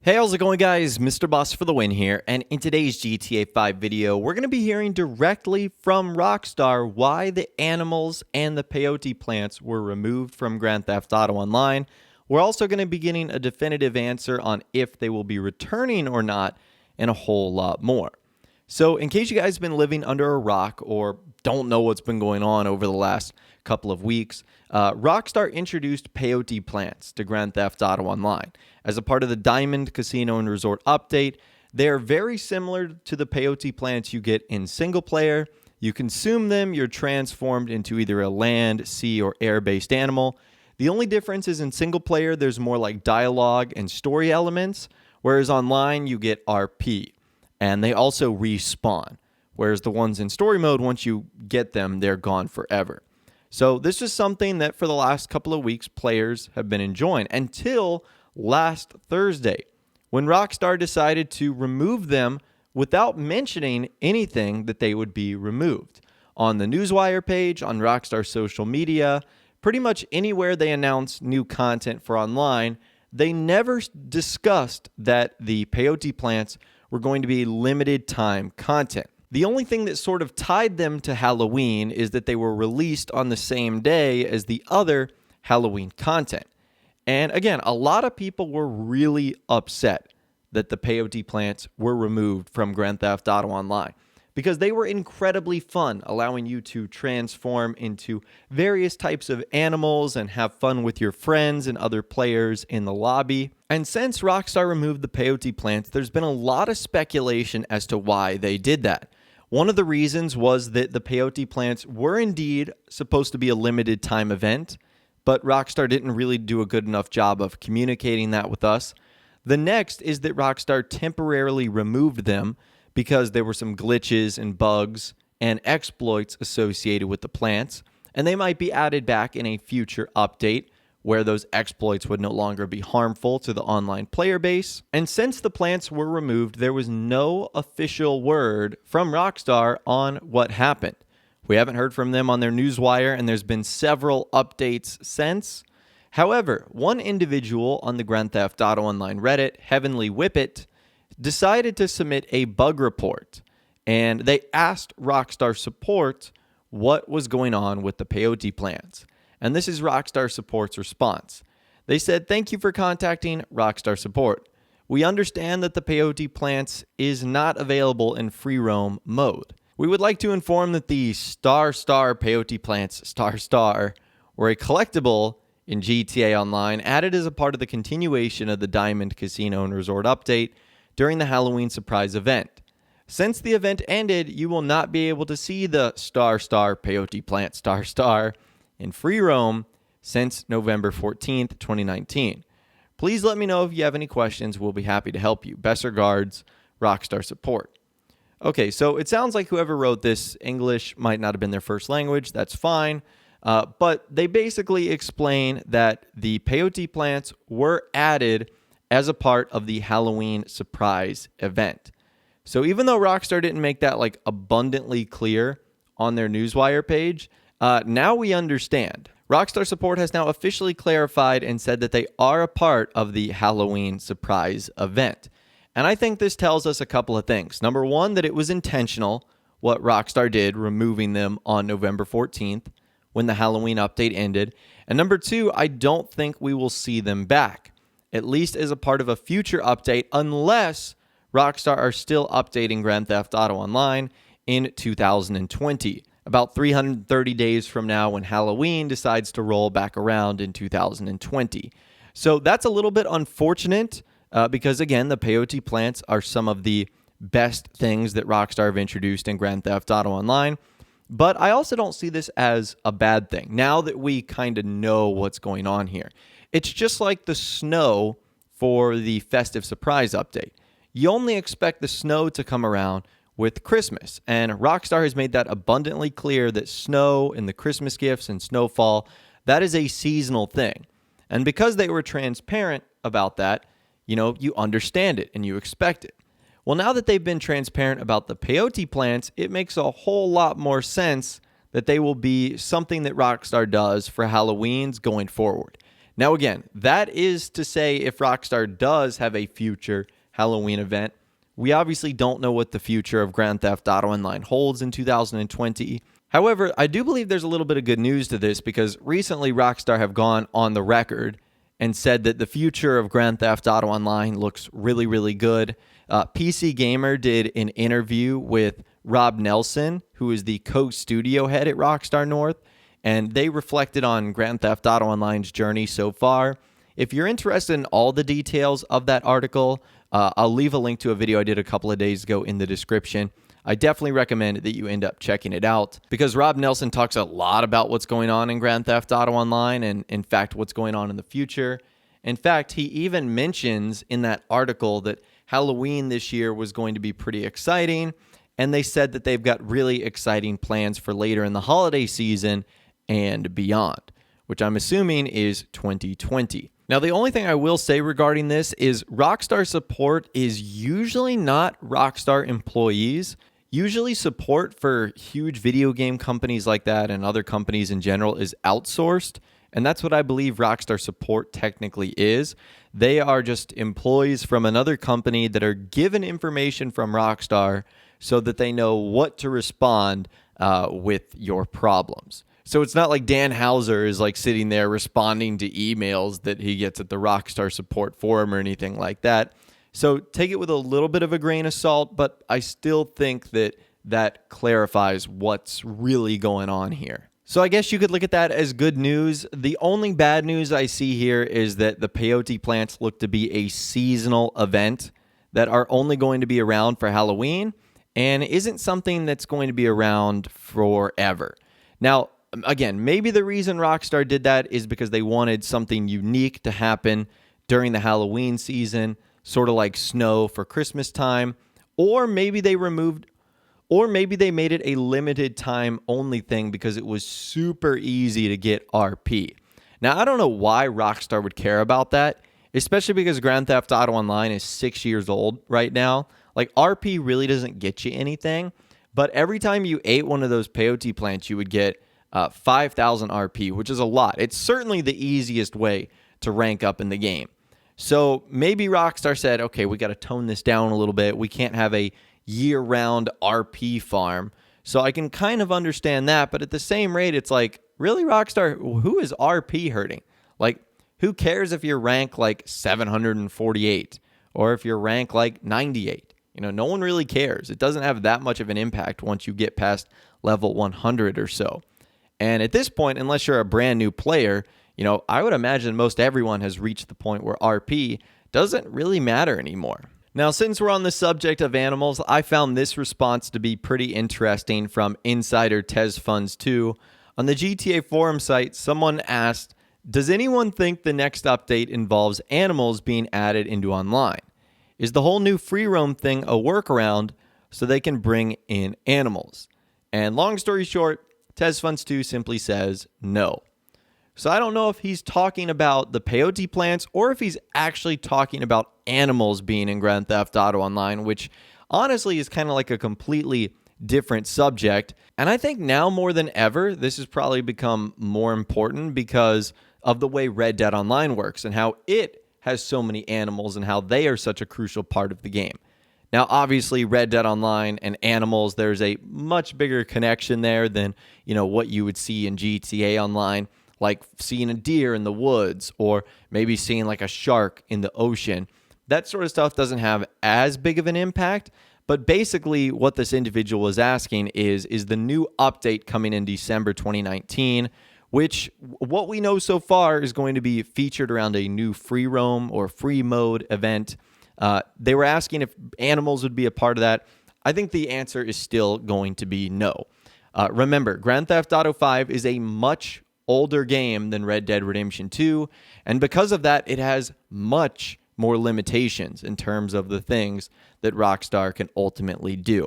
Hey, how's it going, guys? Mr. Boss for the win here, and in today's GTA 5 video, we're going to be hearing directly from Rockstar why the animals and the peyote plants were removed from Grand Theft Auto Online. We're also going to be getting a definitive answer on if they will be returning or not, and a whole lot more. So, in case you guys have been living under a rock or don't know what's been going on over the last couple of weeks, Rockstar introduced Peyote Plants to Grand Theft Auto Online. As a part of the Diamond Casino and Resort update, they are very similar to the Peyote Plants you get in single player. You consume them, you're transformed into either a land, sea, or air-based animal. The only difference is in single player, there's more like dialogue and story elements, whereas online you get RP. And they also respawn, whereas the ones in story mode, once you get them, they're gone forever. So this is something that for the last couple of weeks, players have been enjoying until last Thursday, when Rockstar decided to remove them without mentioning anything that they would be removed. On the Newswire page, on Rockstar social media, pretty much anywhere they announce new content for online, they never discussed that the Peyote Plants were going to be limited time content. The only thing that sort of tied them to Halloween is that they were released on the same day as the other Halloween content. And again, a lot of people were really upset that the Peyote Plants were removed from Grand Theft Auto Online because they were incredibly fun, allowing you to transform into various types of animals and have fun with your friends and other players in the lobby. And since Rockstar removed the Peyote Plants, there's been a lot of speculation as to why they did that. One of the reasons was that the Peyote Plants were indeed supposed to be a limited time event, but Rockstar didn't really do a good enough job of communicating that with us. The next is that Rockstar temporarily removed them because there were some glitches and bugs and exploits associated with the plants, and they might be added back in a future update where those exploits would no longer be harmful to the online player base. And since the plants were removed, there was no official word from Rockstar on what happened. We haven't heard from them on their Newswire, and there's been several updates since. However, one individual on the Grand Theft Auto Online Reddit, Heavenly Whippet, decided to submit a bug report, and they asked Rockstar Support what was going on with the Peyote Plants. And this is Rockstar Support's response. They said, "Thank you for contacting Rockstar Support. We understand that the Peyote Plants is not available in free roam mode. We would like to inform that the Star Peyote Plants were a collectible in GTA Online added as a part of the continuation of the Diamond Casino and Resort update during the Halloween surprise event. Since the event ended, you will not be able to see the Star Peyote Plant in free roam since November 14th, 2019. Please let me know if you have any questions. We'll be happy to help you. Best regards, Rockstar Support." Okay, so it sounds like whoever wrote this, English might not have been their first language. That's fine. But they basically explain that the Peyote Plants were added as a part of the Halloween surprise event. So even though Rockstar didn't make that like abundantly clear on their Newswire page, now we understand. Rockstar Support has now officially clarified and said that they are a part of the Halloween surprise event. And I think this tells us a couple of things. Number one, that it was intentional, what Rockstar did, removing them on November 14th when the Halloween update ended. And number two, I don't think we will see them back, at least as a part of a future update, unless Rockstar are still updating Grand Theft Auto Online in 2020. About 330 days from now when Halloween decides to roll back around in 2020. So that's a little bit unfortunate because, again, the Peyote Plants are some of the best things that Rockstar have introduced in Grand Theft Auto Online. But I also don't see this as a bad thing now that we kind of know what's going on here. It's just like the snow for the festive surprise update. You only expect the snow to come around with Christmas. And Rockstar has made that abundantly clear that snow and the Christmas gifts and snowfall, that is a seasonal thing. And because they were transparent about that, you understand it and you expect it. Well, now that they've been transparent about the Peyote Plants, it makes a whole lot more sense that they will be something that Rockstar does for Halloween's going forward. Now, again, that is to say if Rockstar does have a future Halloween event. We obviously don't know what the future of Grand Theft Auto Online holds in 2020. However, I do believe there's a little bit of good news to this because recently Rockstar have gone on the record and said that the future of Grand Theft Auto Online looks really, really good. PC Gamer did an interview with Rob Nelson, who is the co-studio head at Rockstar North, and they reflected on Grand Theft Auto Online's journey so far. If you're interested in all the details of that article, I'll leave a link to a video I did a couple of days ago in the description. I definitely recommend that you end up checking it out because Rob Nelson talks a lot about what's going on in Grand Theft Auto Online and, in fact, what's going on in the future. In fact, he even mentions in that article that Halloween this year was going to be pretty exciting, and they said that they've got really exciting plans for later in the holiday season and beyond, which I'm assuming is 2020. Now, the only thing I will say regarding this is Rockstar Support is usually not Rockstar employees. Usually support for huge video game companies like that and other companies in general is outsourced, and that's what I believe Rockstar Support technically is. They are just employees from another company that are given information from Rockstar so that they know what to respond with your problems. So it's not like Dan Houser is like sitting there responding to emails that he gets at the Rockstar Support forum or anything like that. So take it with a little bit of a grain of salt, but I still think that that clarifies what's really going on here. So I guess you could look at that as good news. The only bad news I see here is that the Peyote Plants look to be a seasonal event that are only going to be around for Halloween and isn't something that's going to be around forever. Now, again, maybe the reason Rockstar did that is because they wanted something unique to happen during the Halloween season, sort of like snow for Christmas time, or maybe they made it a limited time only thing because it was super easy to get RP. Now, I don't know why Rockstar would care about that, especially because Grand Theft Auto Online is 6 years old right now. Like, RP really doesn't get you anything, but every time you ate one of those peyote plants, you would get 5,000 RP, which is a lot. It's certainly the easiest way to rank up in the game. So maybe Rockstar said, okay, we got to tone this down a little bit. We can't have a year-round RP farm. So I can kind of understand that, but at the same rate, it's like, really, Rockstar, who is RP hurting? Like, who cares if you're rank like 748 or if you're rank like 98? You know, no one really cares. It doesn't have that much of an impact once you get past level 100 or so. And at this point, unless you're a brand new player, you know, I would imagine most everyone has reached the point where RP doesn't really matter anymore. Now, since we're on the subject of animals, I found this response to be pretty interesting from insider TezFunds2. On the GTA forum site, someone asked, does anyone think the next update involves animals being added into online? Is the whole new free roam thing a workaround so they can bring in animals? And long story short, TezFunds2 simply says no. So I don't know if he's talking about the peyote plants or if he's actually talking about animals being in Grand Theft Auto Online, which honestly is kind of like a completely different subject. And I think now more than ever, this has probably become more important because of the way Red Dead Online works and how it has so many animals and how they are such a crucial part of the game. Now, obviously, Red Dead Online and animals, there's a much bigger connection there than, you know, what you would see in GTA Online, like seeing a deer in the woods or maybe seeing like a shark in the ocean. That sort of stuff doesn't have as big of an impact, but basically what this individual is asking is the new update coming in December 2019, which what we know so far is going to be featured around a new free roam or free mode event. They were asking if animals would be a part of that. I think the answer is still going to be no. Remember, Grand Theft Auto 5 is a much older game than Red Dead Redemption 2, and because of that, it has much more limitations in terms of the things that Rockstar can ultimately do.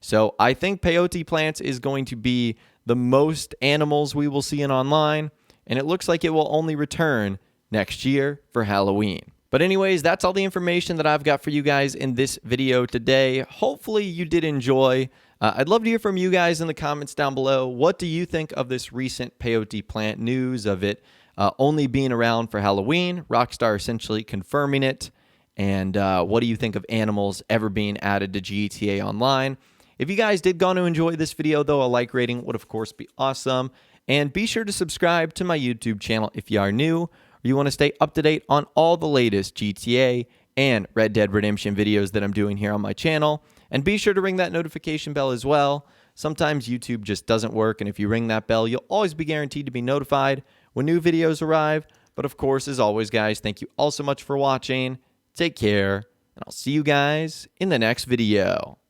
So I think Peyote Plants is going to be the most animals we will see in online, and it looks like it will only return next year for Halloween. But anyways, that's all the information that I've got for you guys in this video today. Hopefully you did enjoy. I'd love to hear from you guys in the comments down below. What do you think of this recent peyote plant news, of it only being around for Halloween, Rockstar essentially confirming it. And what do you think of animals ever being added to GTA Online? If you guys did go to enjoy this video, though, a like rating would, of course, be awesome. And be sure to subscribe to my YouTube channel if you are new, or you want to stay up to date on all the latest GTA and Red Dead Redemption videos that I'm doing here on my channel. And be sure to ring that notification bell as well. Sometimes YouTube just doesn't work, and if you ring that bell, you'll always be guaranteed to be notified when new videos arrive. But of course, as always, guys, thank you all so much for watching. Take care, and I'll see you guys in the next video.